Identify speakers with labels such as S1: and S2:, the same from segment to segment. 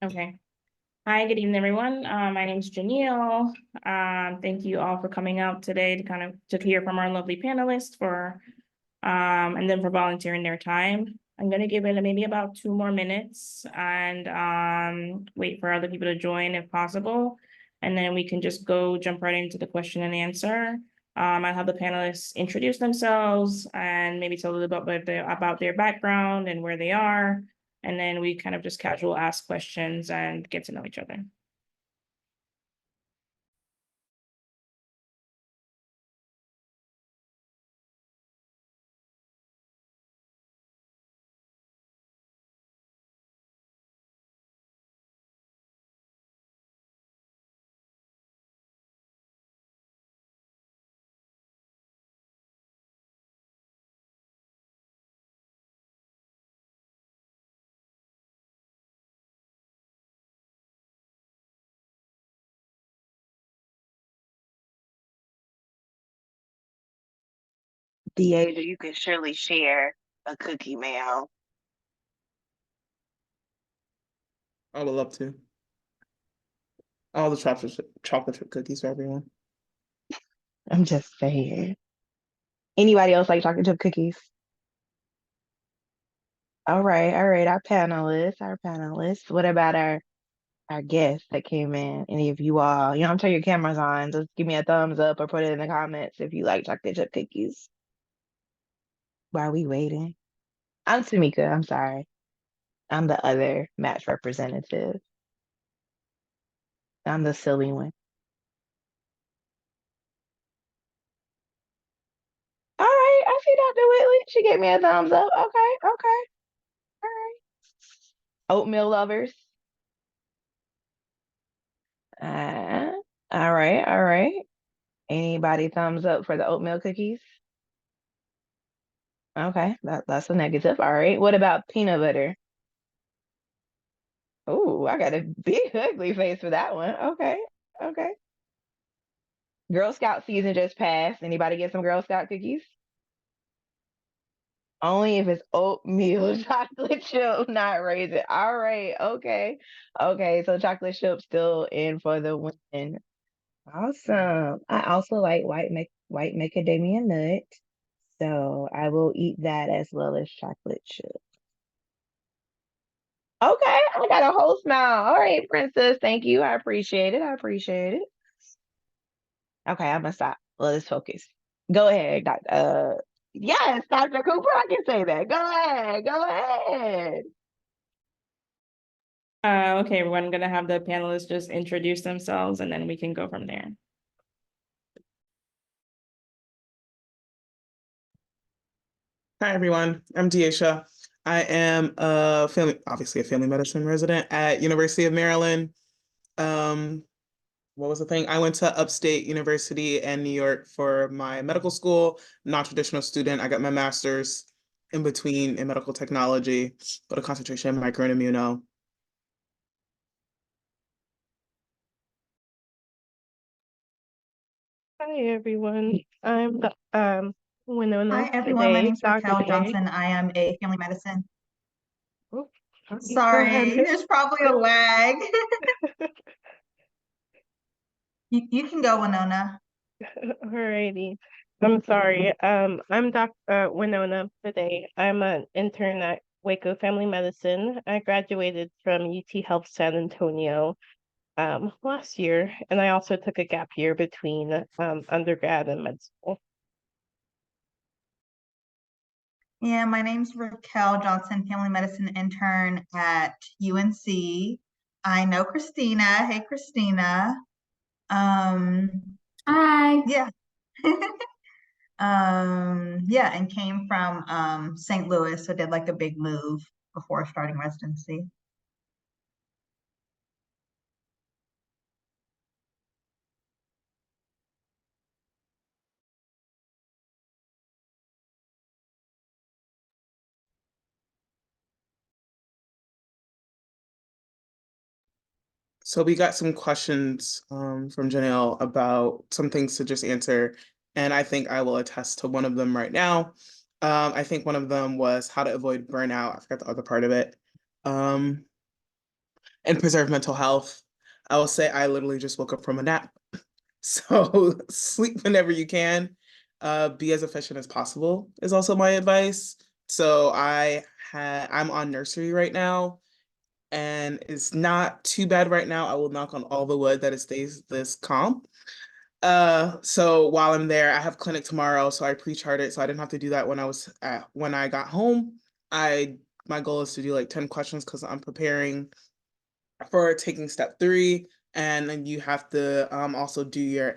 S1: Okay. Hi, good evening, everyone. My name is Janelle. Thank you all for coming out today to to hear from our lovely panelists and then for volunteering their time. I'm gonna give it maybe about 2 more minutes and wait for other people to join if possible. And then we can just go jump right into the question and answer. I'll have the panelists introduce themselves and maybe tell a little bit about their background and where they are. And then we kind of just casual ask questions and get to know each other.
S2: Deasia, you can surely share a cookie, ma'am.
S3: I would love to. All the chocolate chip cookies for everyone.
S2: I'm just saying. Anybody else like chocolate chip cookies? All right, our panelists. What about our guests that came in? Any of you all, you don't turn your cameras on. Just give me a thumbs up or put it in the comments if you like chocolate chip cookies. While we waiting. I'm Tamika, I'm sorry. I'm the other match representative. I'm the silly one. All right, I see Dr. Whitley. She gave me a thumbs up. Okay, okay. All right. Oatmeal lovers. Uh, all right, all right. Anybody thumbs up for the oatmeal cookies? Okay, that's a negative. All right. What about peanut butter? Oh, I got a big ugly face for that one. Okay, okay. Girl Scout season just passed. Anybody get some Girl Scout cookies? Only if it's oatmeal chocolate chip, not raisin. All right, okay. Okay, so chocolate chip still in for the win. Awesome. I also like white macadamia nut, so I will eat that as well as chocolate chip. Okay, I got a whole smile. All right, princess. Thank you. I appreciate it. I appreciate it. Okay, I'm gonna stop. Let's focus. Go ahead, yes, Dr. Cooper, I can say that. Go ahead. Go ahead.
S1: Okay, everyone, I'm gonna have the panelists just introduce themselves and then we can go from there.
S3: Hi everyone, I'm Deasia. I am obviously a family medicine resident at University of Maryland. Um, what was the thing? I went to Upstate University in New York for my medical school, non-traditional student. I got my master's in between in medical technology, but a concentration in micro and immuno.
S4: Hi everyone. I'm
S5: Hi
S4: Winona
S5: everyone, my
S4: today,
S5: name's
S4: Dr.
S5: Raquel
S4: J.
S5: Johnson. I am a family medicine.
S4: Oh, go
S5: Sorry,
S4: ahead.
S5: there's probably a lag. You can go, Winona.
S4: Alrighty. I'm sorry. I'm Winona today. I'm an intern at Waco Family Medicine. I graduated from UT Health San Antonio last year, and I also took a gap year between undergrad and med school.
S5: Yeah, my name's Raquel Johnson, family medicine intern at UNC. I know Christina. Hey, Christina.
S6: Hi.
S5: Yeah. Yeah, and came from St. Louis, so did like a big move before starting residency.
S3: So we got some questions from Janelle about some things to just answer, and I think I will attest to one of them right now. I think one of them was how to avoid burnout. I forgot the other part of it. Um, and preserve mental health. I will say I literally just woke up from a nap. So sleep whenever you can. Be as efficient as possible is also my advice. So I'm on nursery right now, and it's not too bad right now. I will knock on all the wood that it stays this calm. So while I'm there, I have clinic tomorrow, so I pre-charted, so I didn't have to do that when I got home. My goal is to do like 10 questions because I'm preparing for taking step 3, and then you have to also do your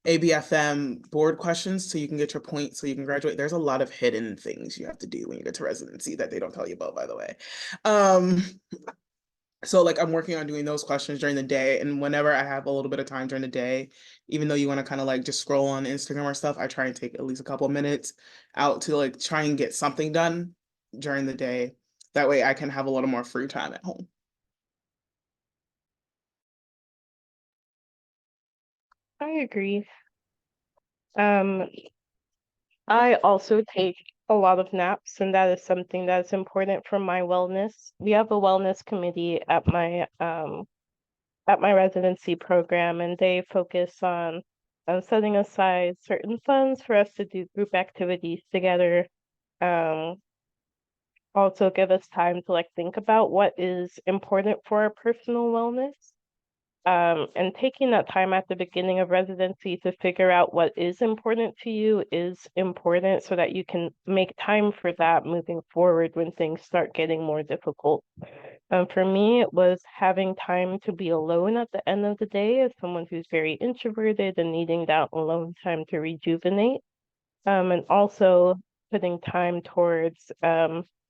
S3: ABFM board questions so you can get your points so you can graduate. There's a lot of hidden things you have to do when you get to residency that they don't tell you about, by the way. So like I'm working on doing those questions during the day, and whenever I have a little bit of time during the day, even though you want to kind of like just scroll on Instagram or stuff, I try and take at least a couple of minutes out to like try and get something done during the day. That way I can have a little more free time at home.
S4: I agree. Um, I also take a lot of naps, and that is something that's important for my wellness. We have a wellness committee at my residency program, and they focus on setting aside certain funds for us to do group activities together. Um, Also give us time to like think about what is important for our personal wellness. And taking that time at the beginning of residency to figure out what is important to you is important so that you can make time for that moving forward when things start getting more difficult. For me, it was having time to be alone at the end of the day as someone who's very introverted and needing that alone time to rejuvenate. And also putting time towards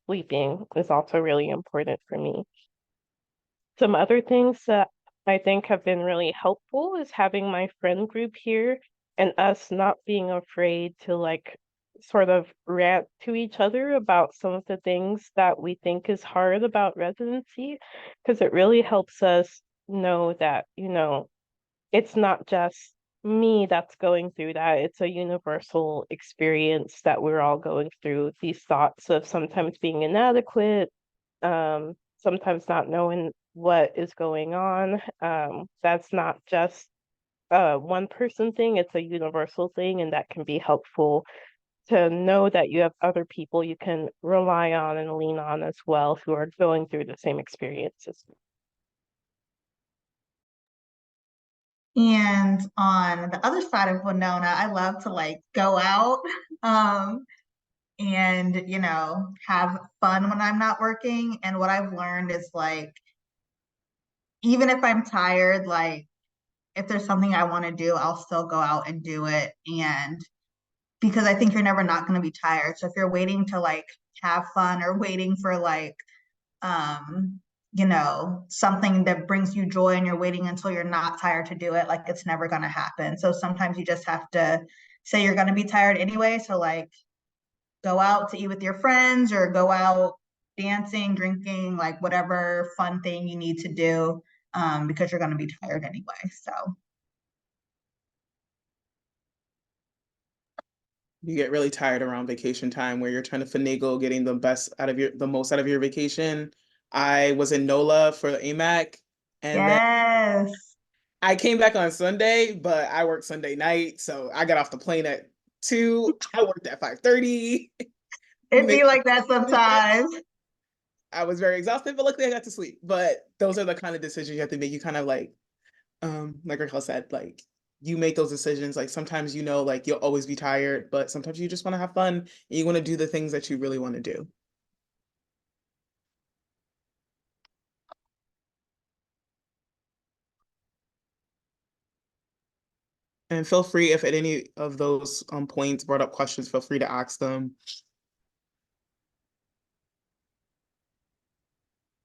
S4: sleeping is also really important for me. Some other things that I think have been really helpful is having my friend group here and us not being afraid to like sort of rant to each other about some of the things that we think is hard about residency, because it really helps us know that, it's not just me that's going through that. It's a universal experience that we're all going through. These thoughts of sometimes being inadequate, sometimes not knowing what is going on. That's not just a one person thing, it's a universal thing, and that can be helpful to know that you have other people you can rely on and lean on as well who are going through the same experiences.
S5: And on the other side of Winona, I love to like go out um, and, have fun when I'm not working. And what I've learned is like, even if I'm tired, like if there's something I want to do, I'll still go out and do it. And because I think you're never not going to be tired. So if you're waiting to like have fun or waiting for like, um, something that brings you joy and you're waiting until you're not tired to do it, like it's never going to happen. So sometimes you just have to say you're going to be tired anyway. So like go out to eat with your friends or go out dancing, drinking, like whatever fun thing you need to do, because you're going to be tired anyway. So
S3: You get really tired around vacation time where you're trying to finagle getting the most out of your vacation. I was in NOLA for the AMAC, and then
S5: yes,
S3: I came back on Sunday, but I worked Sunday night, so I got off the plane at 2. I worked at 5:30.
S5: it'd be like that sometimes.
S3: I was very exhausted, but luckily I got to sleep. But those are the kind of decisions you have to make. You kind of like Raquel said, like you make those decisions. Like sometimes like you'll always be tired, but sometimes you just want to have fun and you want to do the things that you really want to do. And feel free if at any of those points brought up questions, feel free to ask them.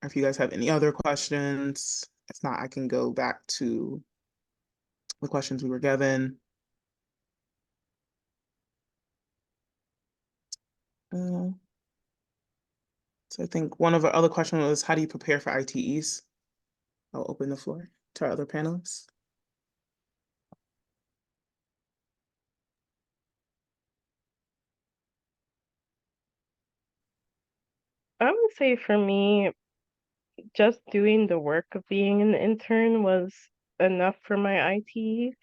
S3: If you guys have any other questions, if not, I can go back to the questions we were given. Uh, so I think one of our other questions was, how do you prepare for ITEs? I'll open the floor to our other panelists.
S4: I would say for me, just doing the work of being an intern was enough for my ITE.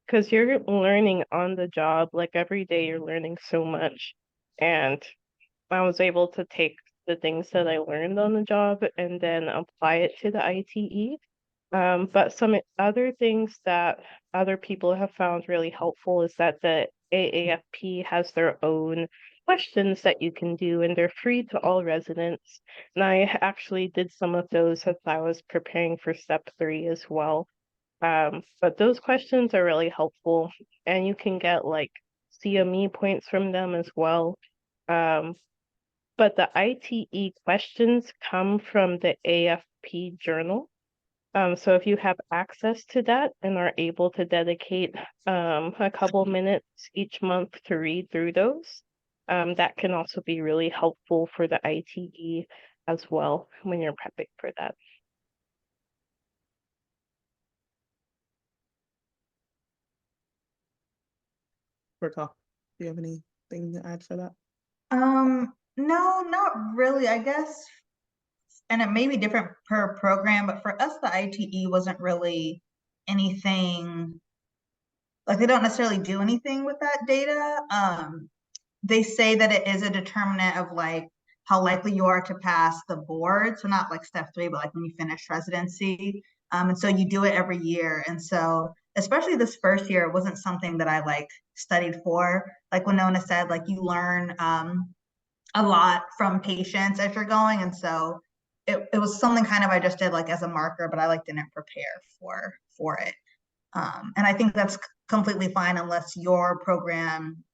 S4: Because you're learning on the job, like every day you're learning so much. And I was able to take the things that I learned on the job and then apply it to the ITE. But some other things that other people have found really helpful is that the AAFP has their own questions that you can do, and they're free to all residents. And I actually did some of those as I was preparing for step 3 as well. But those questions are really helpful, and you can get like CME points from them as well. But the ITE questions come from the AFP journal. So if you have access to that and are able to dedicate a couple minutes each month to read through those, that can also be really helpful for the ITE as well when you're prepping for that.
S3: Raquel, do you have anything to add for that?
S5: No, not really. I guess, and it may be different per program, but for us, the ITE wasn't really anything, like they don't necessarily do anything with that data. They say that it is a determinant of like how likely you are to pass the board. So not like step 3, but like when you finish residency. And so you do it every year. And so especially this first year, it wasn't something that I like studied for. Like Winona said, like you learn a lot from patients as you're going. And so it was something kind of I just did like as a marker, but I like didn't prepare for it. And I think that's completely fine unless your program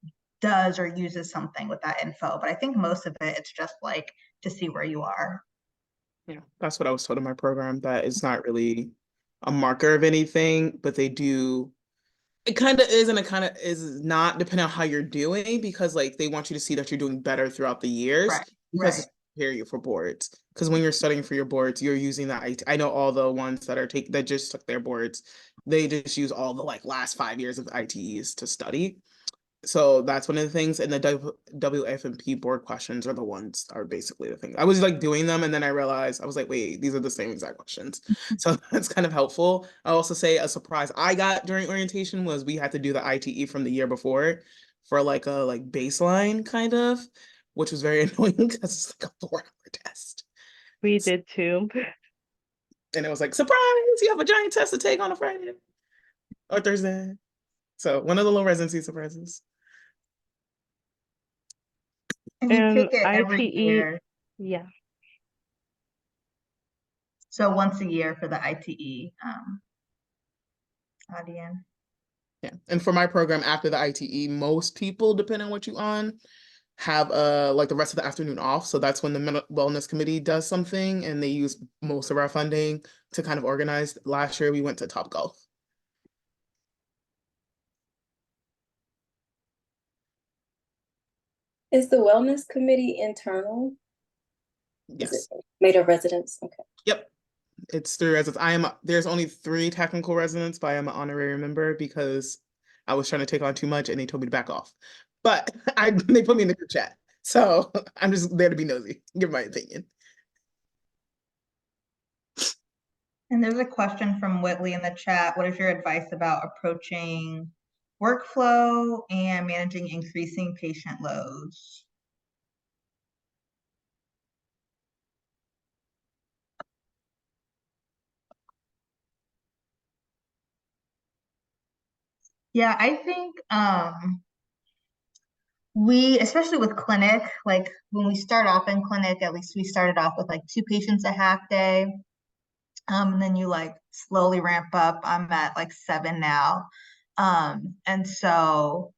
S5: does or uses something with that info. But I think most of it, it's just like to see where you are.
S3: Yeah, that's what I was told in my program, that it's not really a marker of anything, but they do. It kind of is and it kind of is not, depending on how you're doing, because like they want you to see that you're doing better throughout the years,
S5: Right,
S3: because
S5: right.
S3: it's prepare you for boards. Because when you're studying for your boards, you're using that. I know all the ones that that just took their boards, they just use all the like last 5 years of ITEs to study. So that's one of the things. And the WFMP board questions are the ones are basically the thing. I was like doing them and then I realized I was like, wait, these are the same exact questions. So that's kind of helpful. I also say a surprise I got during orientation was we had to do the ITE from the year before for like a like baseline kind of, which was very annoying because it's like a 4-hour test.
S4: We did too.
S3: And it was like, surprise, you have a giant test to take on a Friday or Thursday. So one of the little residency surprises.
S5: And you
S4: And
S5: take it every
S4: ITE,
S5: year.
S4: yeah.
S5: So once a year for the ITE, Adian.
S3: Yeah. And for my program after the ITE, most people, depending on what you on, have like the rest of the afternoon off. So that's when the wellness committee does something and they use most of our funding to kind of organize. Last year we went to Top Golf.
S6: Is the wellness committee internal? Is
S3: Yes.
S6: it made of residents? Okay.
S3: Yep. It's 3 residents. There's only 3 technical residents, but I am an honorary member because I was trying to take on too much and they told me to back off. But they put me in the group chat. So I'm just there to be nosy, give my opinion.
S5: And there's a question from Whitley in the chat. What is your advice about approaching workflow and managing increasing patient loads? Yeah, I think we, especially with clinic, like when we start off in clinic, at least we started off with like 2 patients a half day. And then you like slowly ramp up. I'm at like 7 now. And so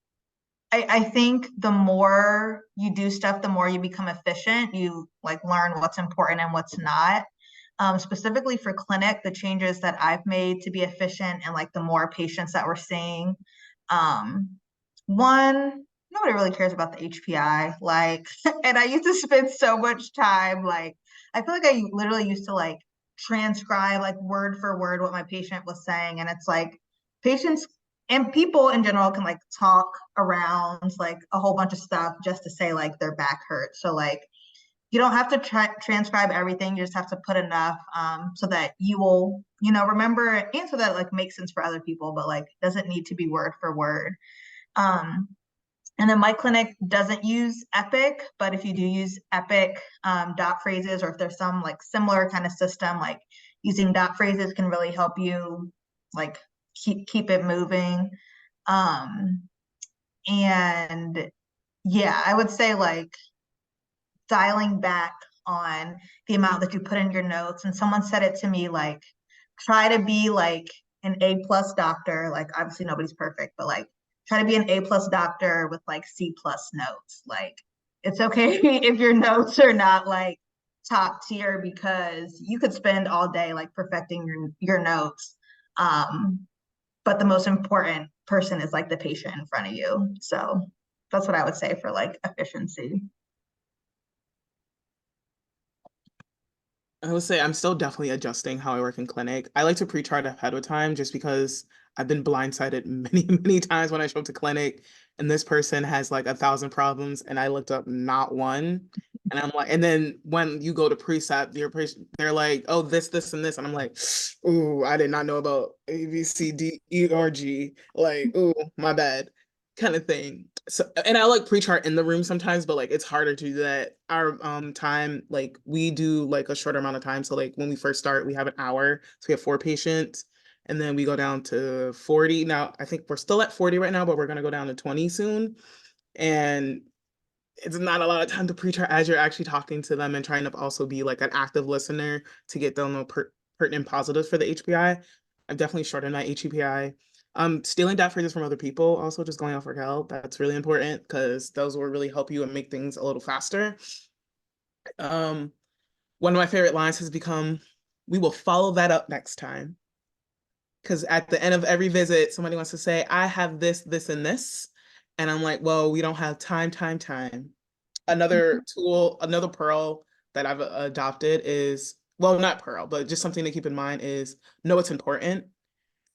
S5: I think the more you do stuff, the more you become efficient. You like learn what's important and what's not. Specifically for clinic, the changes that I've made to be efficient and like the more patients that we're seeing. One, nobody really cares about the HPI. Like, and I used to spend so much time, like, I feel like I literally used to like transcribe like word for word what my patient was saying. And it's like patients and people in general can like talk around like a whole bunch of stuff just to say like their back hurts. So like you don't have to transcribe everything. You just have to put enough so that you will, you know, remember and so that like makes sense for other people, but like doesn't need to be word for word. And then my clinic doesn't use Epic, but if you do use Epic dot phrases, or if there's some like similar kind of system, like using dot phrases can really help you like keep it moving. And yeah, I would say like dialing back on the amount that you put in your notes. And someone said it to me like, try to be like an A+ doctor. Like obviously nobody's perfect, but like try to be an A+ doctor with like C+ notes. Like it's okay if your notes are not like top tier, because you could spend all day like perfecting your notes. But the most important person is like the patient in front of you. So that's what I would say for like efficiency.
S3: I would say I'm still definitely adjusting how I work in clinic. I like to pre-chart ahead of time just because I've been blindsided many, many times when I show up to clinic and this person has like 1,000 problems and I looked up not one. And I'm like, and then when you go to precept, they're like, oh, this, and this. And I'm like, ooh, I did not know about A, B, C, D, E, or G. Like, ooh, my bad, kind of thing. So, and I like pre-chart in the room sometimes, but like it's harder to do that. Our time, like we do like a shorter amount of time. So like when we first start, we have an hour. So we have 4 patients, and then we go down to 40. Now I think we're still at 40 right now, but we're gonna go down to 20 soon. And it's not a lot of time to pre-chart as you're actually talking to them and trying to also be like an active listener to get them pertinent positives for the HPI. I've definitely shortened my HPI. Stealing dot phrases from other people, also just going off Raquel, that's really important because those will really help you and make things a little faster. One of my favorite lines has become, "We will follow that up next time." Because at the end of every visit, somebody wants to say, "I have this, this, and this." And I'm like, well, we don't have time. Another tool, another pearl that I've adopted is, well, not pearl, but just something to keep in mind is know it's important.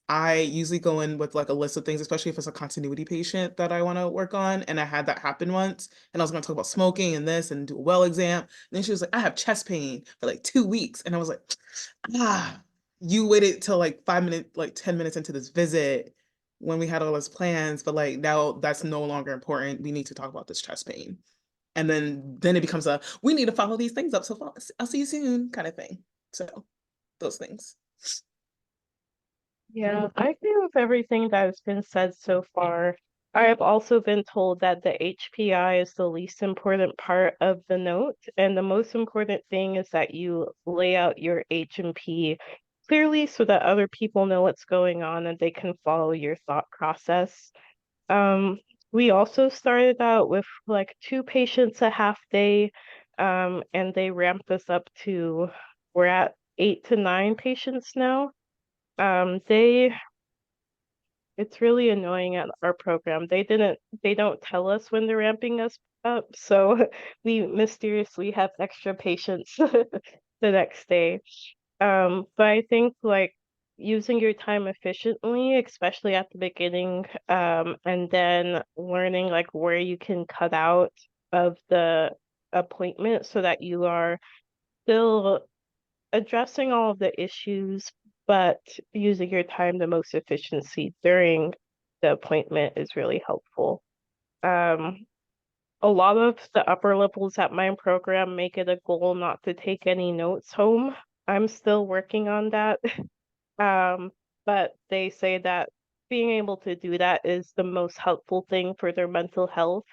S3: I usually go in with like a list of things, especially if it's a continuity patient that I want to work on. And I had that happen once. And I was going to talk about smoking and this and do a well exam. And then she was like, I have chest pain for like 2 weeks. And I was like, you waited till like 5 minutes, like 10 minutes into this visit when we had all those plans. But like now that's no longer important. We need to talk about this chest pain. And then it becomes a, we need to follow these things up. So I'll see you soon kind of thing. So those things.
S4: Yeah, I agree with everything that has been said so far. I have also been told that the HPI is the least important part of the note, and the most important thing is that you lay out your H&P clearly so that other people know what's going on and they can follow your thought process. We also started out with like 2 patients a half day, and they ramped us up to, we're at 8 to 9 patients now. It's really annoying at our program. They don't tell us when they're ramping us up, so we mysteriously have extra patients the next day. But I think like using your time efficiently, especially at the beginning, and then learning like where you can cut out of the appointment so that you are still addressing all of the issues, but using your time the most efficiency during the appointment is really helpful. A lot of the upper levels at my program make it a goal not to take any notes home. I'm still working on that. But they say that being able to do that is the most helpful thing for their mental health,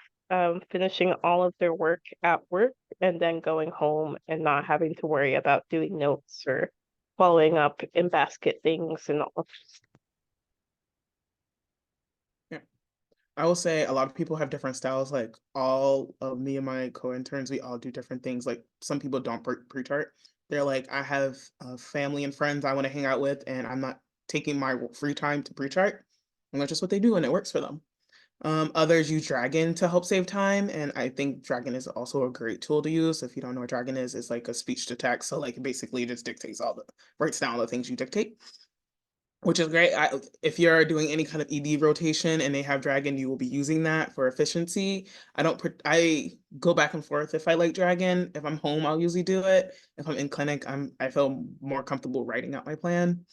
S4: finishing all of their work at work and then going home and not having to worry about doing notes or following up in basket things and all.
S3: Yeah. I will say a lot of people have different styles. Like all of me and my co-interns, we all do different things. Like some people don't pre-chart. They're like, I have family and friends I want to hang out with, and I'm not taking my free time to pre-chart. And that's just what they do, and it works for them. Others use Dragon to help save time, and I think Dragon is also a great tool to use. If you don't know what Dragon is, it's like a speech to text. So like basically it just dictates writes down all the things you dictate. which is great. If you're doing any kind of ED rotation and they have Dragon, you will be using that for efficiency. I go back and forth if I like Dragon. If I'm home, I'll usually do it. If I'm in clinic, I feel more comfortable writing out my plan.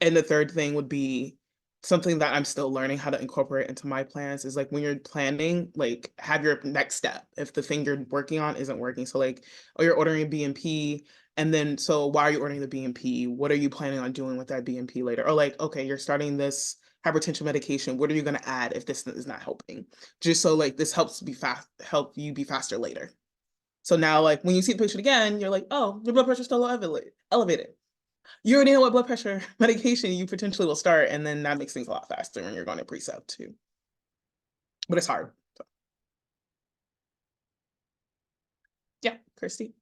S3: And the third thing would be something that I'm still learning how to incorporate into my plans is like when you're planning, like have your next step if the thing you're working on isn't working. So like, oh, you're ordering a BMP, and then so why are you ordering the BMP? What are you planning on doing with that BMP later? Or like, okay, you're starting this hypertension medication. What are you going to add if this is not helping? Just so like this help you be faster later. So now like when you see the patient again, you're like, oh, your blood pressure's still elevated. You already know what blood pressure medication you potentially will start, and then that makes things a lot faster when you're going to precept too. But it's hard. So. Yeah, Kirsty.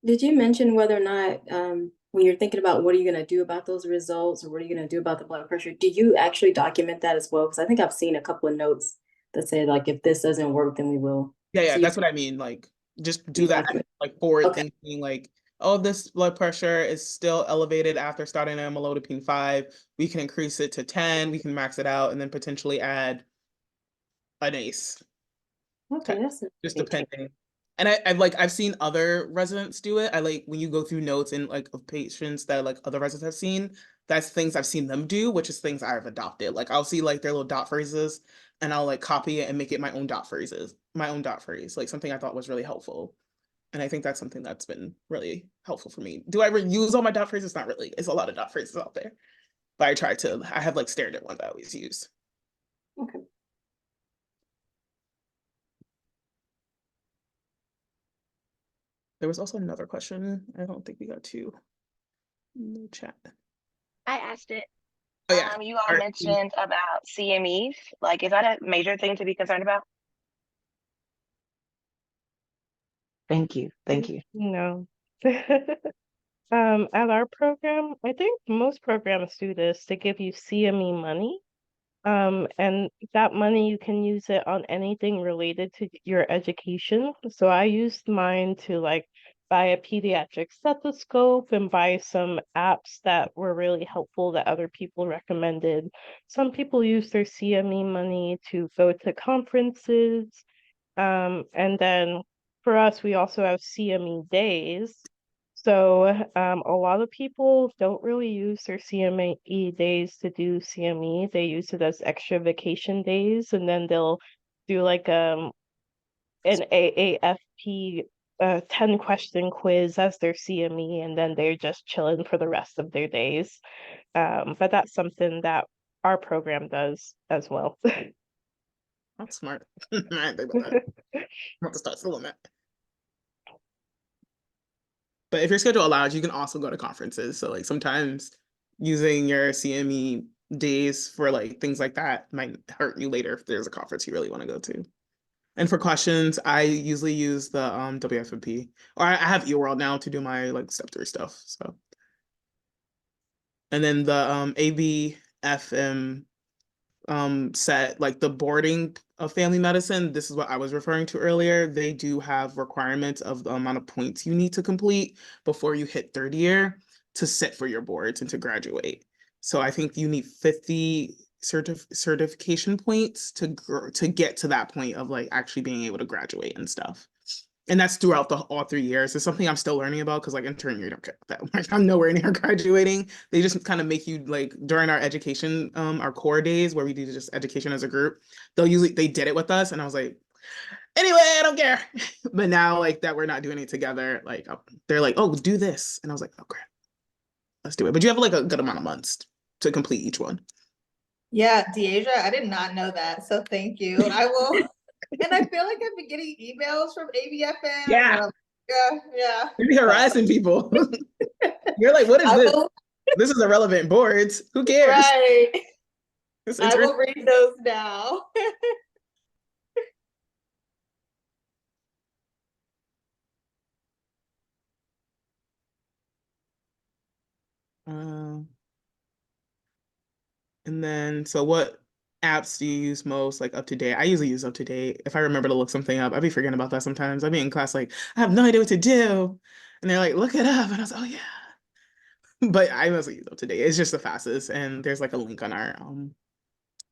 S6: Did you mention whether or not, when you're thinking about what are you going to do about those results or what are you going to do about the blood pressure, do you actually document that as well? Because I think I've seen a couple of notes that say like, if this doesn't work, then we will.
S3: Yeah,
S6: So
S3: that's what I mean. Like, just do
S6: you
S3: that,
S6: document.
S3: like forward
S6: Okay.
S3: thinking, like, oh, this blood pressure is still elevated after starting amlodipine 5. We can increase it to 10. We can max it out, and then potentially add an ACE.
S6: Okay, that's
S3: Just
S6: interesting.
S3: depending. And I've seen other residents do it. I like when you go through notes and like of patients that like other residents have seen, that's things I've seen them do, which is things I've adopted. Like I'll see like their little dot phrases and I'll like copy it and make it my own dot phrases, my own dot phrase, like something I thought was really helpful. And I think that's something that's been really helpful for me. Do I ever use all my dot phrases? Not really. It's a lot of dot phrases out there. But I have like standard ones I always use.
S6: Okay.
S3: There was also another question. I don't think we got to in the chat.
S2: I asked it.
S3: Oh yeah.
S2: You all
S3: All right.
S2: mentioned about CMEs. Like, is that a major thing to be concerned about? Thank you. Thank you.
S4: No. At our program, I think most programs do this to give you CME money. And that money you can use it on anything related to your education. So I used mine to like buy a pediatric stethoscope and buy some apps that were really helpful that other people recommended. Some people use their CME money to go to conferences. And then for us, we also have CME days. So a lot of people don't really use their CME days to do CME. They use it as extra vacation days, and then they'll do like an AAFP 10-question quiz as their CME, and then they're just chilling for the rest of their days. But that's something that our program does as well.
S3: That's smart. I didn't think about that. I have to start doing that. But if your schedule allows, you can also go to conferences. So like sometimes using your CME days for like things like that might hurt you later if there's a conference you really want to go to. And for questions, I usually use the WFMP, or I have eWorld now to do my like step 3 stuff. So, and then the ABFM set, like the boarding of family medicine, this is what I was referring to earlier. They do have requirements of the amount of points you need to complete before you hit third year to sit for your boards and to graduate. So I think you need 50 certification points to get to that point of like actually being able to graduate and stuff. And that's throughout all 3 years. It's something I'm still learning about because like intern you don't get that. Like I'm nowhere near graduating. They just kind of make you like during our education, our core days where we do just education as a group, they did it with us. And I was like, anyway, I don't care. But now like that we're not doing it together, like they're like, oh, do this. And I was like, okay, let's do it. But you have like a good amount of months to complete each one.
S5: Yeah, Deasia, I did not know that. So thank you. I will. And I feel like I've been getting emails from ABFN.
S3: Yeah.
S5: Yeah.
S3: You're harassing people. You're like, what is this? This is irrelevant boards. Who cares?
S5: Right. I
S3: Intern.
S5: will read those now.
S3: And then, so what apps do you use most, like up to date? I usually use up to date. If I remember to look something up, I'd be forgetting about that sometimes. I'd be in class like, I have no idea what to do. And they're like, look it up. And I was like, oh yeah. but I mostly use Up to Date. It's just the fastest, and there's like a link on our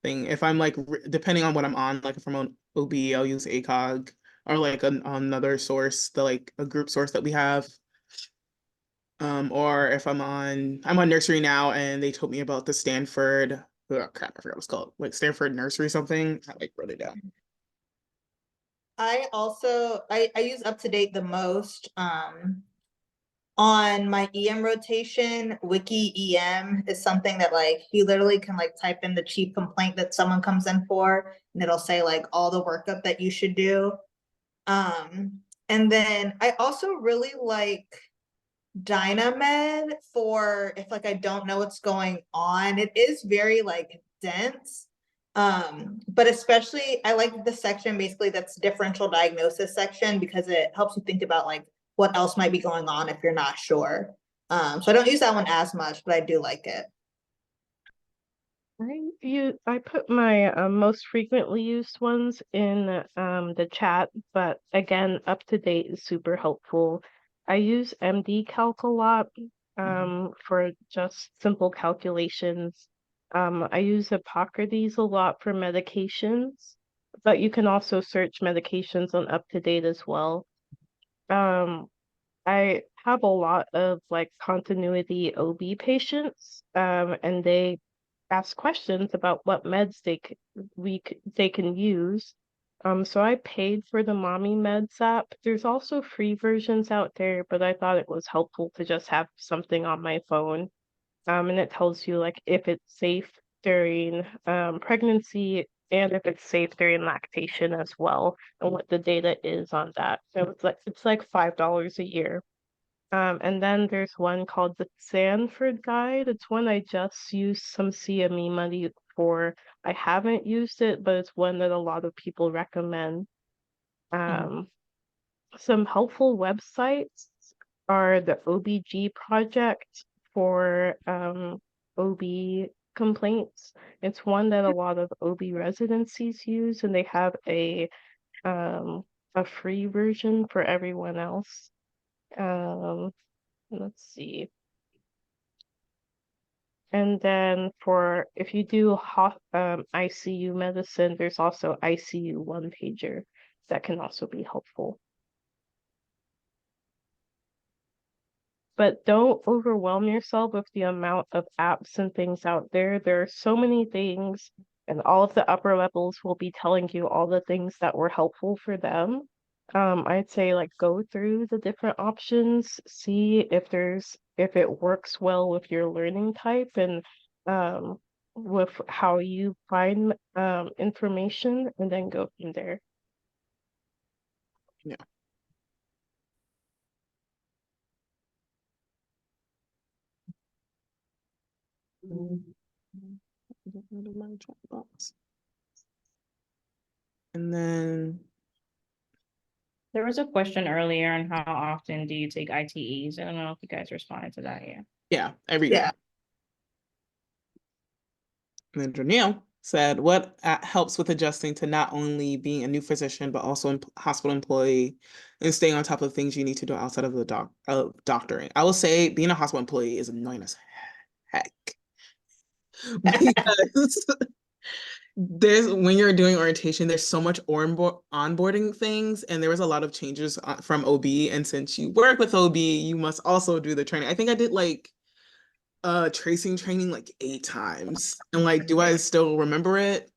S3: thing. If I'm like depending on what I'm on, like if I'm on OB, I'll use ACOG or like another source, the like a group source that we have. Or if I'm on nursery now, and they told me about the Stanford, oh crap, I forgot what it's called, like Stanford Nursery something. I like wrote it down.
S5: I also I use Up to Date the most. On my EM rotation, Wiki EM is something that like you literally can like type in the chief complaint that someone comes in for, and it'll say like all the workup that you should do. And then I also really like Dynamed for if like I don't know what's going on. It is very like dense. But especially I like the section basically that's differential diagnosis section because it helps you think about like what else might be going on if you're not sure. So I don't use that one as much, but I do like it.
S4: I put my most frequently used ones in the chat, but again, Up to Date is super helpful. I use MD Calc a lot for just simple calculations. I use Hippocrates a lot for medications, but you can also search medications on Up to Date as well. I have a lot of like continuity OB patients, and they ask questions about what meds they can use. So I paid for the Mommy Meds app. There's also free versions out there, but I thought it was helpful to just have something on my phone. And it tells you like if it's safe during pregnancy and if it's safe during lactation as well, and what the data is on that. So it's like $5 a year. And then there's one called the Sanford Guide. It's one I just used some CME money for. I haven't used it, but it's one that a lot of people recommend. Some helpful websites are the OBG project for OB complaints. It's one that a lot of OB residencies use, and they have a free version for everyone else. Let's see. And then for if you do ICU medicine, there's also ICU one pager that can also be helpful. But don't overwhelm yourself with the amount of apps and things out there. There are so many things, and all of the upper levels will be telling you all the things that were helpful for them. I'd say like go through the different options, see if it works well with your learning type and with how you find information, and then go from there.
S3: Yeah. And then
S1: There was a question earlier on how often do you take ITEs? I don't know if you guys responded to that yet.
S3: yeah, every year.
S5: Yeah.
S3: And then Janelle said, what helps with adjusting to not only being a new physician, but also a hospital employee and staying on top of things you need to do outside of the doctoring? I will say being a hospital employee is annoying as heck. Because when you're doing orientation, there's so much onboarding things, and there was a lot of changes from OB. And since you work with OB, you must also do the training. I think I did like tracing training like 8 times, and like, do I still remember it?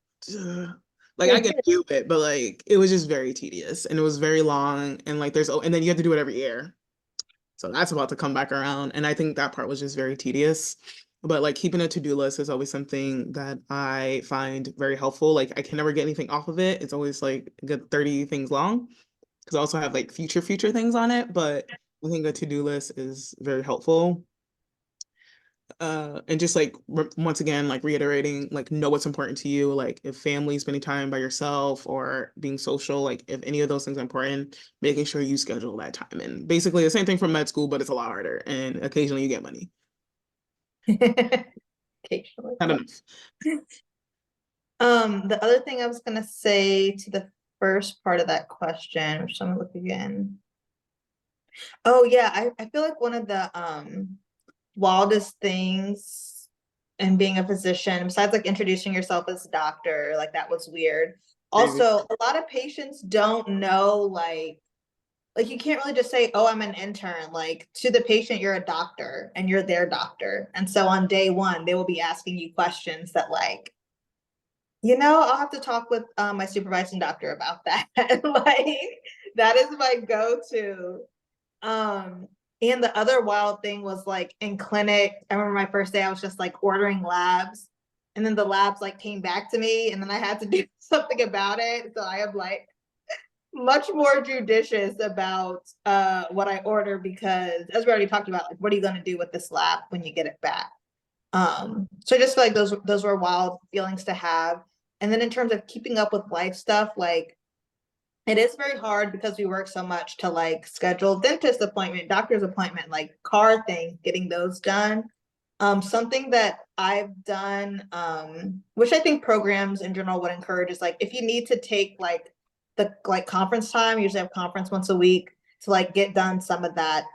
S3: Like I can do it, but like it was just very tedious, and it was very long, and like and then you have to do it every year. So that's about to come back around. And I think that part was just very tedious. But like keeping a to-do list is always something that I find very helpful. Like I can never get anything off of it. It's always like a good 30 things long. Because I also have like future things on it. But I think a to-do list is very helpful. And just like once again, like reiterating, like know what's important to you. Like if family, spending time by yourself or being social, like if any of those things are important, making sure you schedule that time. And basically the same thing from med school, but it's a lot harder. And occasionally you get money.
S5: Occasionally.
S3: I don't know.
S5: The other thing I was gonna say to the first part of that question, which I'm gonna look again. Oh yeah, I feel like one of wildest things in being a physician, besides like introducing yourself as a doctor, like that was weird.
S3: Crazy.
S5: Also, a lot of patients don't know like you can't really just say, oh, I'm an intern. Like to the patient, you're a doctor and you're their doctor. And so on day one, they will be asking you questions that like, I'll have to talk with my supervising doctor about that. Like that is my go-to. And the other wild thing was like in clinic, I remember my first day, I was just like ordering labs. And then the labs like came back to me and then I had to do something about it. So I am like much more judicious about what I order because as we already talked about, like what are you gonna do with this lab when you get it back? So I just feel like those were wild feelings to have. And then in terms of keeping up with life stuff, like it is very hard because we work so much to like schedule dentist appointment, doctor's appointment, like car things, getting those done. Something that I've done, which I think programs in general would encourage is like if you need to take like the like conference time, usually have conference once a week to like get done some of that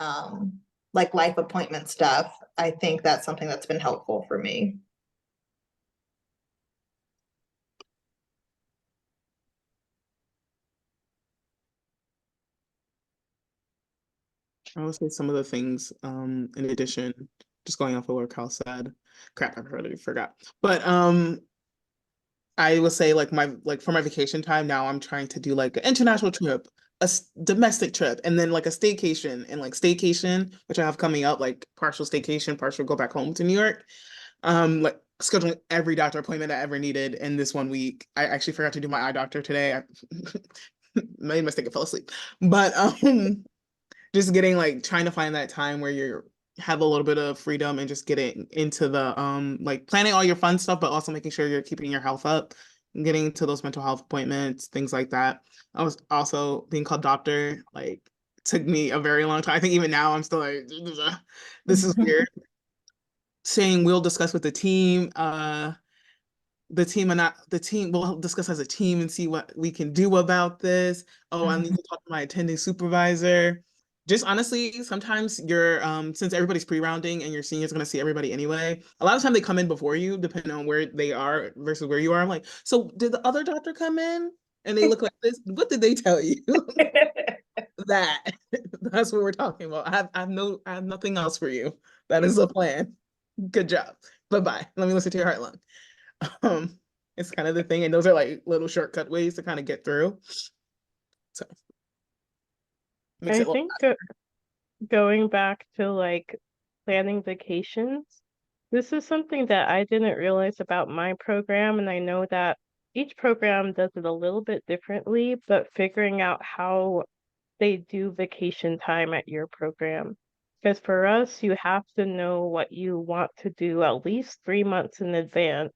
S5: like life appointment stuff. I think that's something that's been helpful for me.
S3: I would say some of the things, in addition, just going off of what Carl said. Crap, I already forgot. But I would say like for my vacation time now, I'm trying to do like an international trip, domestic trip, and then like a staycation and like staycation, which I have coming up, like partial staycation, partial go back home to New York. Like scheduling every doctor appointment I ever needed in this 1 week. I actually forgot to do my eye doctor today. I made a mistake and fell asleep. But just getting like trying to find that time where you have a little bit of freedom and just getting into the like planning all your fun stuff, but also making sure you're keeping your health up, getting to those mental health appointments, things like that. I was also being called doctor, like took me a very long time. I think even now I'm still like, this is weird. Saying we'll discuss with the team and not the team will discuss as a team and see what we can do about this. Oh, I need to talk to my attending supervisor. Just honestly, sometimes you're since everybody's pre-rounding and your senior's gonna see everybody anyway, a lot of time they come in before you, depending on where they are versus where you are. I'm like, so did the other doctor come in? And they look like this. What did they tell you? That that's what we're talking about. I have nothing else for you. That is the plan. Good job. Bye-bye. Let me listen to your heart lung. It's kind of the thing, and those are like little shortcut ways to kind of get through. So makes
S4: I
S3: it
S4: think going back to like planning vacations, this is something that I didn't realize about my program, and I know that each program does it a little bit differently, but figuring out how they do vacation time at your program. Because for us, you have to know what you want to do at least 3 months in advance,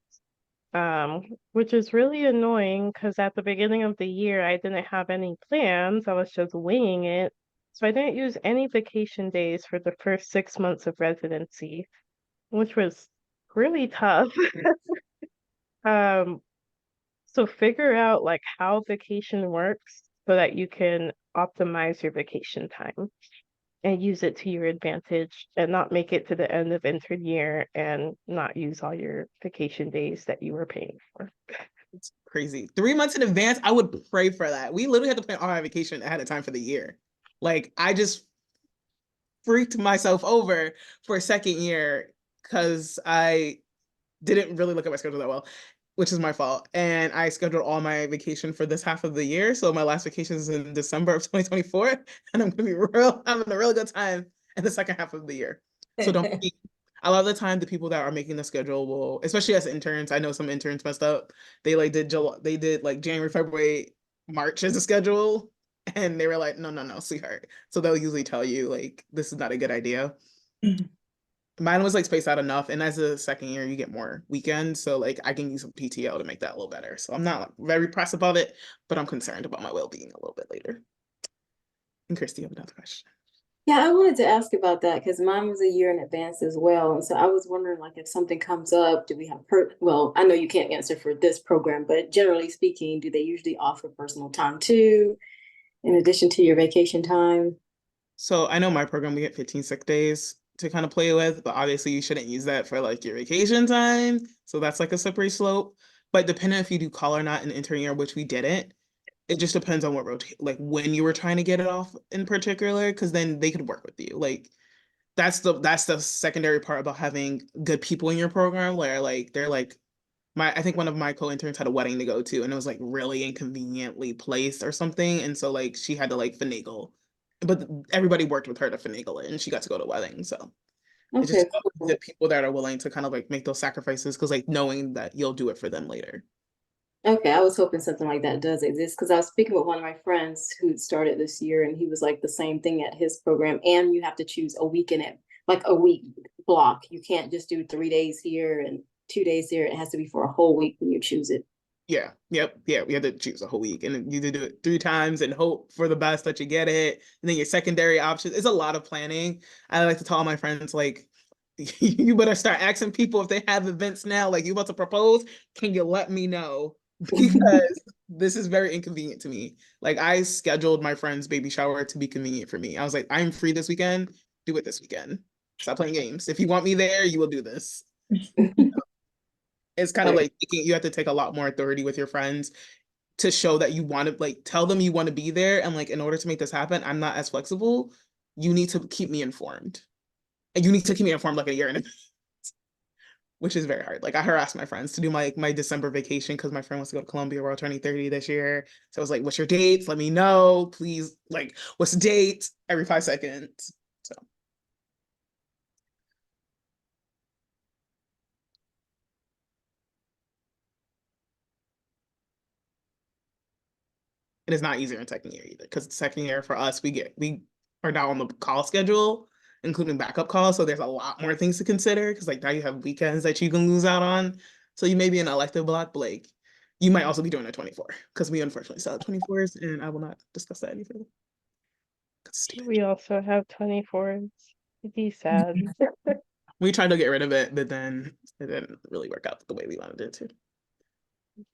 S4: which is really annoying because at the beginning of the year, I didn't have any plans. I was just winging it. So I didn't use any vacation days for the first 6 months of residency, which was really tough. Um, so figure out like how vacation works so that you can optimize your vacation time and use it to your advantage and not make it to the end of intern year and not use all your vacation days that you were paying for.
S3: It's crazy. 3 months in advance, I would pray for that. We literally had to plan all our vacation ahead of time for the year. Like I just freaked myself over for a second year because I didn't really look at my schedule that well, which is my fault. And I scheduled all my vacation for this half of the year. So my last vacation is in December of 2024. And I'm gonna be having a really good time in the second half of the year. So don't be, a lot of the time the people that are making the schedule will, especially as interns, I know some interns messed up. They like did they did like January, February, March as a schedule. And they were like, no, sweetheart. So they'll usually tell you like this is not a good idea. Mine was like spaced out enough, and as a second year, you get more weekends, so like I can use some PTO to make that a little better. So I'm not like, very pressed about it, but I'm concerned about my well-being a little bit later. And Christy, you have another question.
S6: Yeah, I wanted to ask about that because mine was a year in advance as well. And so I was wondering, like, if something comes up, do we have well, I know you can't answer for this program, but generally speaking, do they usually offer personal time too, in addition to your vacation time?
S3: So I know my program, we get 15 sick days. to kind of play with, but obviously you shouldn't use that for like your vacation time. So that's like a slippery slope. But depending if you do call or not in intern year, which we didn't, it just depends on what like when you were trying to get it off in particular, because then they could work with you. Like that's the secondary part about having good people in your program where like they're like I think one of my co-interns had a wedding to go to and it was like really inconveniently placed or something. And so like she had to like finagle. But everybody worked with her to finagle it and she got to go to the wedding. So it's
S6: Okay,
S3: just the people that are willing to kind of like make those sacrifices because like knowing that you'll do it for them later.
S6: okay. I was hoping something like that does exist because I was speaking with one of my friends who started this year, and he was like the same thing at his program. And you have to choose a week in it, like a week block. You can't just do 3 days here and 2 days here. It has to be for a whole week when you choose it.
S3: Yeah, yep, yeah. We had to choose a whole week, and you do it 3 times and hope for the best that you get it. And then your secondary options. It's a lot of planning. I like to tell all my friends like, you better start asking people if they have events now. Like you about to propose, can you let me know? Because this is very inconvenient to me. Like I scheduled my friend's baby shower to be convenient for me. I was like, I'm free this weekend. Do it this weekend. Stop playing games. If you want me there, you will do this. It's kind of like you have to take a lot more authority with your friends to show that you want to like tell them you want to be there. And like, in order to make this happen, I'm not as flexible. You need to keep me informed. And you need to keep me informed like a year in advance, which is very hard. Like I harass my friends to do my December vacation because my friend wants to go to Colombia. We're all turning 30 this year. So I was like, what's your dates? Let me know, please. Like, what's the date? Every 5 seconds. So it is not easier in second year either. Because second year for us, we are now on the call schedule, including backup calls. So there's a lot more things to consider. Because like now you have weekends that you can lose out on. So you may be an elective block, but like you might also be doing a 24 because we unfortunately still have 24s, and I will not discuss that any further. That's stupid.
S4: We also have 24s. It'd be sad.
S3: We tried to get rid of it, but then it didn't really work out the way we wanted it to.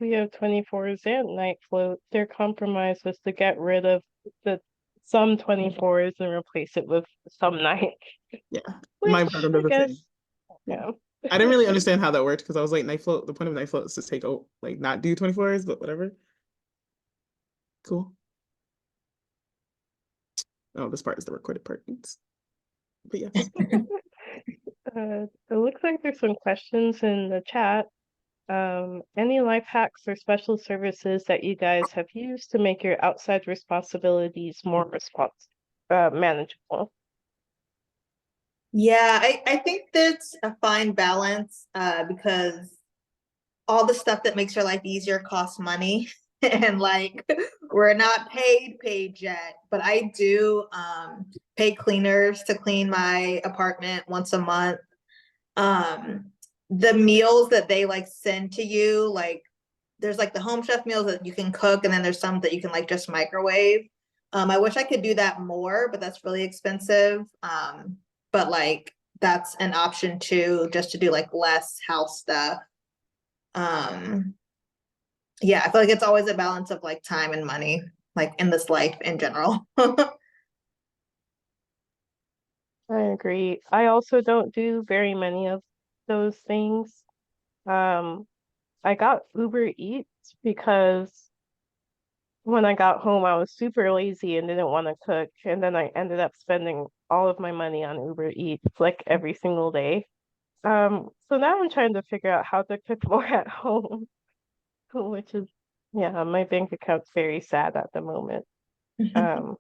S4: We have 24s and night float. Their compromise was to get rid of the some 24s and replace it with some night.
S3: Yeah, my
S4: Which
S3: program does
S4: I
S3: the
S4: guess,
S3: same.
S4: yeah.
S3: I didn't really understand how that worked because I was like, night float. The point of night float is to take out, like, not do 24s, but whatever. Cool. Oh, this part is the recorded part. Oops. But yes.
S4: It looks like there's some questions in the chat. Any life hacks or special services that you guys have used to make your outside responsibilities more manageable?
S5: Yeah, I think that's a fine balance because all the stuff that makes your life easier costs money. And like we're not paid yet, but I do pay cleaners to clean my apartment once a month. The meals that they like send to you, like there's like the home chef meals that you can cook, and then there's some that you can like just microwave. I wish I could do that more, but that's really expensive. But like that's an option too, just to do like less house stuff. Yeah, I feel like it's always a balance of like time and money, like in this life in general.
S4: I agree. I also don't do very many of those things. Um, I got Uber Eats because when I got home, I was super lazy and didn't want to cook. And then I ended up spending all of my money on Uber Eats like every single day. So now I'm trying to figure out how to cook more at home, which is, yeah, my bank account's very sad at the moment. Um,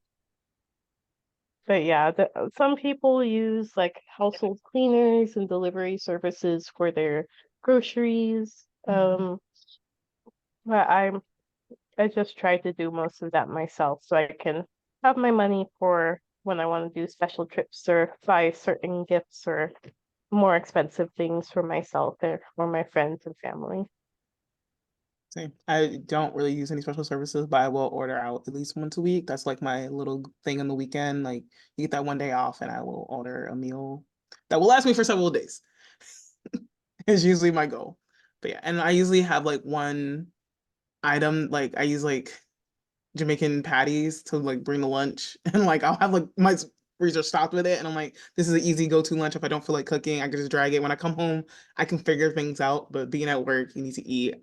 S4: but yeah, some people use like household cleaners and delivery services for their groceries. But I just try to do most of that myself so I can have my money for when I want to do special trips or buy certain gifts or more expensive things for myself or for my friends and family.
S3: Same. I don't really use any special services, but I will order out at least once a week. That's like my little thing on the weekend. Like you get that one day off and I will order a meal that will last me for several days. Is usually my goal. But yeah, and I usually have like one item, like I use like Jamaican patties to like bring to lunch. And like I'll have like freezer stocked with it. And I'm like, this is an easy go-to lunch. If I don't feel like cooking, I can just drag it. When I come home, I can figure things out. But being at work, you need to eat.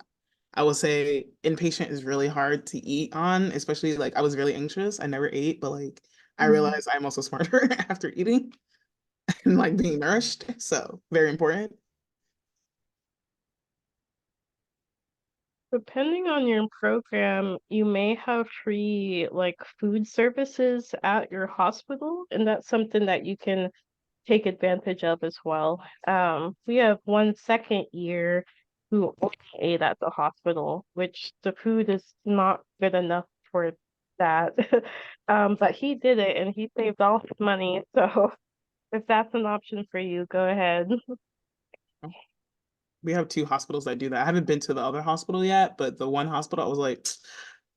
S3: I will say inpatient is really hard to eat on, especially like I was really anxious. I never ate, but like I realized I'm also smarter after eating and like being nourished. So very important.
S4: Depending on your program, you may have free like food services at your hospital, and that's something that you can take advantage of as well. We have one second year who only ate at the hospital, which the food is not good enough for that. But he did it and he saved all his money. So if that's an option for you, go ahead.
S3: We have two hospitals that do that. I haven't been to the other hospital yet, but the one hospital I was like,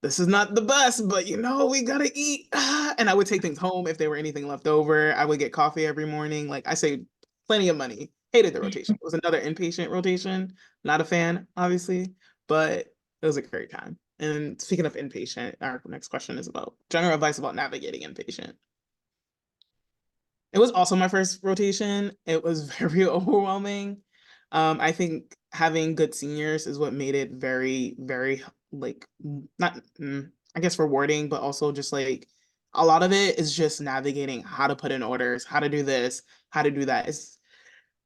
S3: this is not the best, but we gotta eat. And I would take things home if there were anything left over. I would get coffee every morning. Like I saved plenty of money. Hated the rotation. It was another inpatient rotation. Not a fan, obviously, but it was a great time. And speaking of inpatient, our next question is about general advice about navigating inpatient. It was also my first rotation. It was very overwhelming. I think having good seniors is what made it very, very like not I guess rewarding, but also just like a lot of it is just navigating how to put in orders, how to do this, how to do that. It's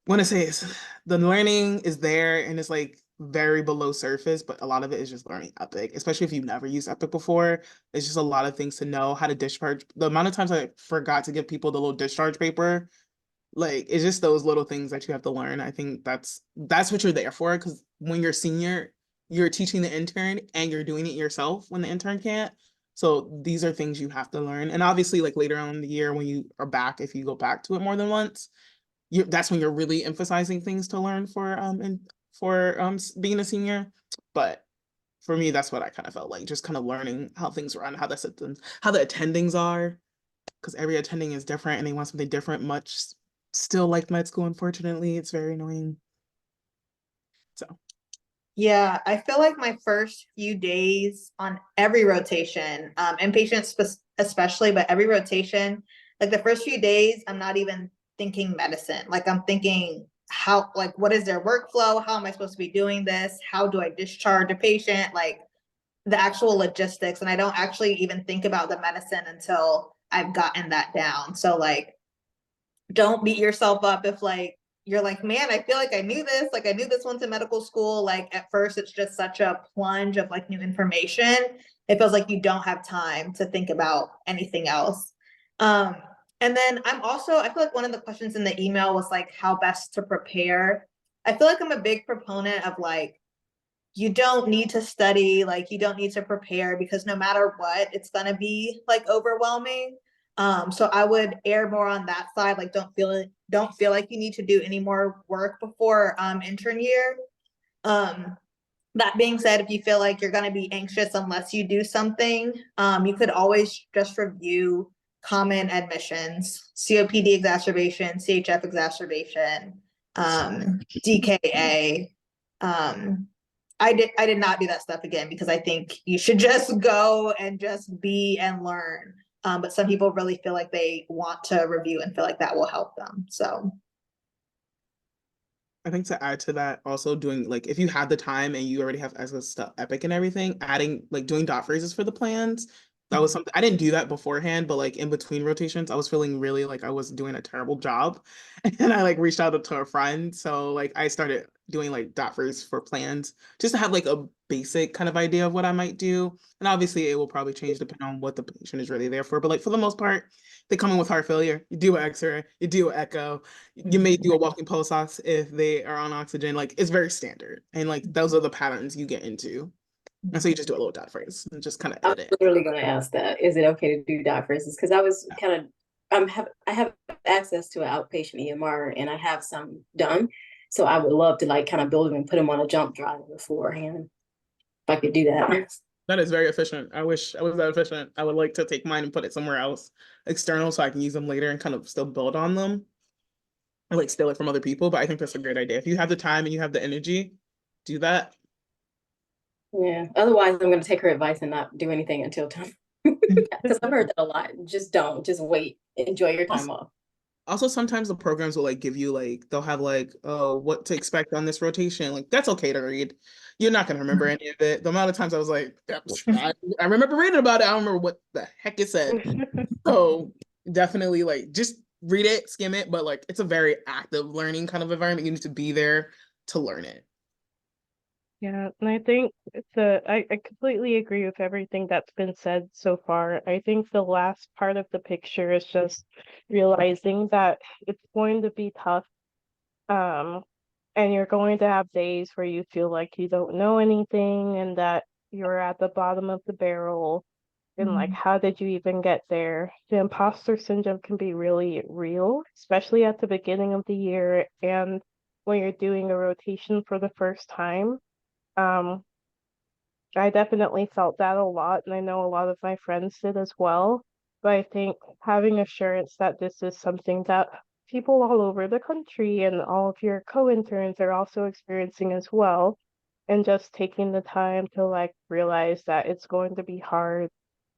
S3: want to say it's the learning is there and it's like very below surface, but a lot of it is just learning Epic, especially if you've never used Epic before. It's just a lot of things to know how to discharge. The amount of times I forgot to give people the little discharge paper, like it's just those little things that you have to learn. I think that's what you're there for, because when you're senior, you're teaching the intern and you're doing it yourself when the intern can't. So these are things you have to learn. And obviously, like later on in the year when you are back, if you go back to it more than once, that's when you're really emphasizing things to learn for being a senior. But for me, that's what I kind of felt like, just kind of learning how things run, how the systems, how the attendings are, because every attending is different and they want something different, much still like med school, unfortunately. It's very annoying. So
S5: Yeah, I feel like my first few days on every rotation, especially, but every rotation, like the first few days, I'm not even thinking medicine. Like I'm thinking how, like, what is their workflow? How am I supposed to be doing this? How do I discharge a patient? Like the actual logistics. And I don't actually even think about the medicine until I've gotten that down. So like, don't beat yourself up if like you're like, man, I feel like I knew this. Like I knew this once in medical school. Like at first it's just such a plunge of like new information. It feels like you don't have time to think about anything else. And then I feel like one of the questions in the email was like how best to prepare. I feel like I'm a big proponent of like, you don't need to study, like you don't need to prepare because no matter what, it's gonna be like overwhelming. So I would err more on that side. Like don't feel like you need to do any more work before intern year. That being said, if you feel like you're gonna be anxious unless you do something, you could always just review common admissions, COPD exacerbation, CHF exacerbation, DKA. I did not do that stuff again because I think you should just go and just be and learn. But some people really feel like they want to review and feel like that will help them. So
S3: I think to add to that, also doing like if you have the time and you already have access to Epic and everything, adding like doing dot phrases for the plans. That was something I didn't do that beforehand, but like in between rotations, I was feeling really like I was doing a terrible job. And I like reached out to a friend. So like I started doing like dot phrase for plans just to have like a basic kind of idea of what I might do. And obviously it will probably change depending on what the patient is really there for. But like for the most part, they come in with heart failure. You do an X-ray, you do an echo, you may do a walking pulse ox if they are on oxygen. Like it's very standard. And like those are the patterns you get into. And so you just do a little dot phrase and just kind of
S6: I was
S3: edit.
S6: literally going to ask that. Is it okay to do dot phrases? Because I was kind of, I have access to an outpatient EMR and I have some done. So I would love to like kind of build them and put them on a jump drive beforehand. If I could do that.
S3: That is very efficient. I wish I was that efficient. I would like to take mine and put it somewhere else external so I can use them later and kind of still build on them. Or like steal it from other people. But I think that's a great idea. If you have the time and you have the energy, do that.
S6: Yeah. Otherwise, I'm going to take her advice and not do anything until time. Because I've heard that a lot. Just don't, just wait, enjoy your time off.
S3: Also, sometimes the programs will like give you like they'll have like, oh, what to expect on this rotation. Like that's okay to read. You're not gonna remember any of it. The amount of times I was like, I remember reading about it. I don't remember what the heck it said. So definitely like just read it, skim it, but like it's a very active learning kind of environment. You need to be there to learn it.
S4: Yeah, and I think I completely agree with everything that's been said so far. I think the last part of the picture is just realizing that it's going to be tough. And you're going to have days where you feel like you don't know anything and that you're at the bottom of the barrel. And like, how did you even get there? The imposter syndrome can be really real, especially at the beginning of the year and when you're doing a rotation for the first time. I definitely felt that a lot, and I know a lot of my friends did as well. But I think having assurance that this is something that people all over the country and all of your co-interns are also experiencing as well, and just taking the time to like realize that it's going to be hard.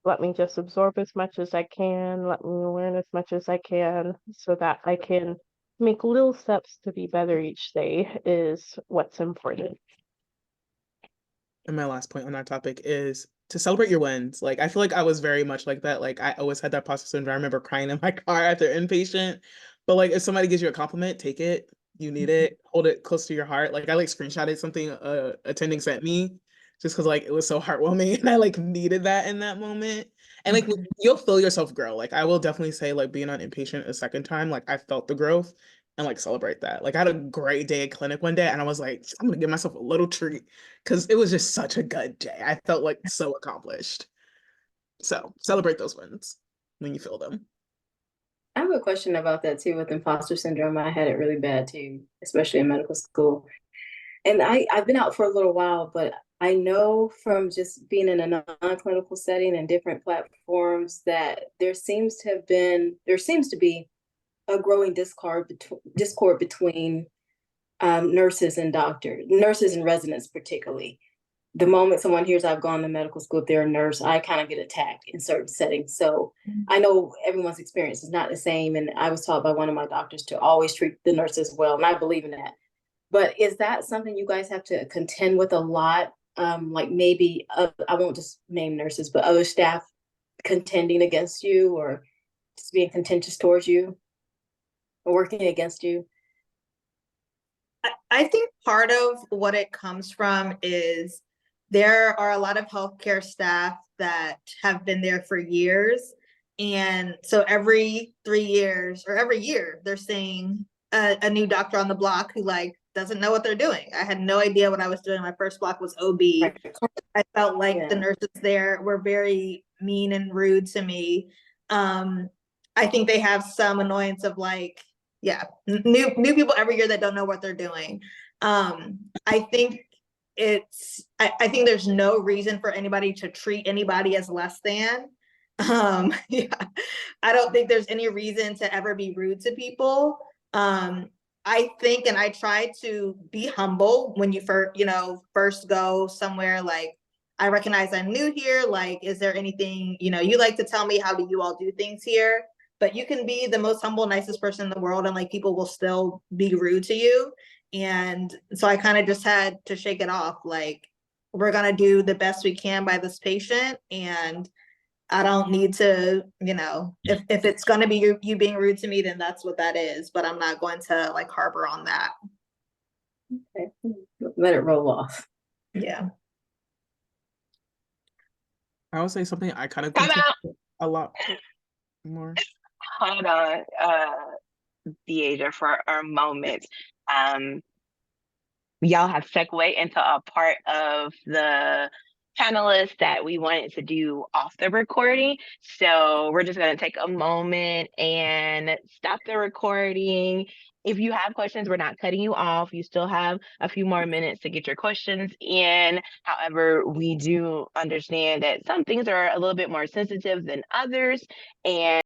S4: Let me just absorb as much as I can, let me learn as much as I can so that I can make little steps to be better each day is what's important.
S3: And my last point on that topic is to celebrate your wins. Like I feel like I was very much like that. Like I always had that imposter syndrome. I remember crying in my car after inpatient. But like if somebody gives you a compliment, take it. You need it. Hold it close to your heart. Like I like screenshotted something attending sent me just because like it was so heartwarming and I like needed that in that moment. And like you'll feel yourself grow. Like I will definitely say like being on inpatient a second time, like I felt the growth and like celebrate that. Like I had a great day at clinic one day and I was like, I'm gonna give myself a little treat because it was just such a good day. I felt like so accomplished. So celebrate those wins when you feel them.
S6: I have a question about that too with imposter syndrome. I had it really bad too, especially in medical school. And I've been out for a little while, but I know from just being in a non-clinical setting and different platforms that there seems to be a growing discord between nurses and doctors, nurses and residents particularly. The moment someone hears I've gone to medical school, if they're a nurse, I kind of get attacked in certain settings. So I know everyone's experience is not the same. And I was taught by one of my doctors to always treat the nurses well. And I believe in that. But is that something you guys have to contend with a lot? Like maybe, I won't just name nurses, but other staff contending against you or just being contentious towards you or working against you?
S5: I think part of what it comes from is there are a lot of healthcare staff that have been there for years. And so every 3 years or every year, they're seeing a new doctor on the block who like doesn't know what they're doing. I had no idea what I was doing. My first block was OB. I felt like the nurses there were very mean and rude to me. I think they have some annoyance of like, yeah, new people every year that don't know what they're doing. I think I think there's no reason for anybody to treat anybody as less than. Yeah, I don't think there's any reason to ever be rude to people. I think, and I try to be humble when you first go somewhere. Like, I recognize I'm new here. Like, is there anything, you like to tell me? How do you all do things here? But you can be the most humble, nicest person in the world, and like people will still be rude to you. And so I kind of just had to shake it off. Like, we're gonna do the best we can by this patient, and I don't need to, if it's gonna be you being rude to me, then that's what that is. But I'm not going to like harbor on that.
S6: Okay. Let it roll off.
S5: Yeah.
S3: I would say something I kind of
S2: Come out.
S3: a lot more.
S2: Hold on, Deidre, for a moment. Y'all have segued into a part of the panelists that we wanted to do off the recording. So we're just going to take a moment and stop the recording. If you have questions, we're not cutting you off. You still have a few more minutes to get your questions in. However, we do understand that some things are a little bit more sensitive than others. And